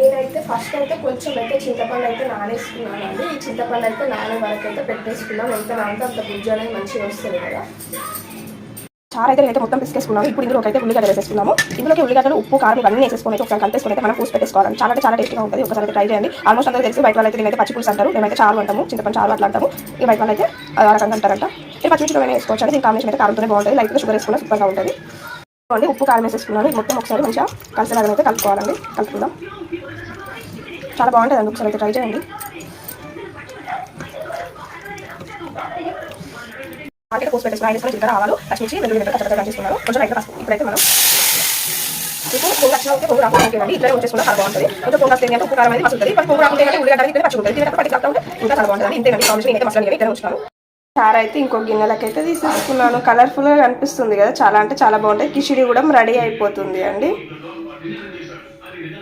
నేనైతే ఫస్ట్ అయితే కొంచెం అయితే చింతపండు అయితే నానేసుకున్నాను అండి. ఈ చింతపండు అయితే నానే వరకు అయితే పెట్టేసుకున్నాం. ఎంత నానితే అంత గుజ్జు అనేది మంచిగా వస్తుంది కదా. చారు అయితే నేనైతే మొత్తం పిసికేసుకున్నాము. ఇప్పుడు ఇందులోకి అయితే ఉల్లిగడ్డ వేసేసుకున్నాము. ఇందులోకి ఉల్లిగడ్డలు, ఉప్పు, కారం ఇవన్నీ వేసేసుకొని అయితే ఒకసారి కలిపేసుకొని అయితే మనం పూసి పెట్టేసుకోవాలి. చాలా అంటే చాలా టేస్ట్గా ఉంటుంది. ఒకసారి అయితే ట్రై చేయండి. ఆల్మోస్ట్ అందరూ తెలిసి బయట వాళ్ళైతే నేనైతే పచ్చి పులుసు అంటారు, మేమైతే చారు అంటాము, చింతపండు చారు అట్లా అంటాము. ఈ బయట వాళ్ళైతే ఆ రకంగా అంటారంట. ఇది పచ్చిమిర్చిలో వేసుకోవచ్చు అండి. దీని కాంబినేషన్ అయితే కారంతోనే బాగుంటుంది. లైట్గా షుగర్ వేసుకున్నా సూపర్గా ఉంటుంది అండి. ఉప్పు కారం వేసేసుకున్నాను. ఇది మొత్తం ఒకసారి మంచిగా కలిసేలాగా అయితే కలుపుకోవాలండి. కలుపుకుందాం. చాలా బాగుంటుందండి. ఒకసారి అయితే ట్రై చేయండి. మార్కెట్ పోసి పెట్టేసుకుని ఆయన వేసుకొని జీలకర్ర, ఆవాలు, పచ్చిమిర్చి, వెల్లుల్లి కచ్చపచ్చగా చేసుకున్నారు. కొంచెం లైట్గా పసుపు. ఇప్పుడైతే మనం ఇప్పుడు పొంగు వచ్చిన ఉంటే పొంగు రాకుండా ఓకేనండి. ఇట్లా వచ్చేసుకుంటే చాలా బాగుంటుంది. కొంచెం పొంగు వస్తే ఉప్పు కారం అనేది మసులుతుంది. కొంచెం పొంగు రాకుంటే ఉల్లిగడ్డ అనేది పచ్చి ఉంటుంది. దీని పట్టి కాకుండా ఉంటే ఇంకా చాలా బాగుంటుంది. ఇంతేనండి కాంబినేషన్. నేనైతే మసాలా ఇక్కడే ఉంచుతాను. చారు అయితే ఇంకో గిన్నెలకి అయితే తీసేసుకున్నాను. కలర్ఫుల్గా కనిపిస్తుంది కదా, చాలా అంటే చాలా బాగుంటుంది. కిచిడి కూడా రెడీ అయిపోతుంది అండి.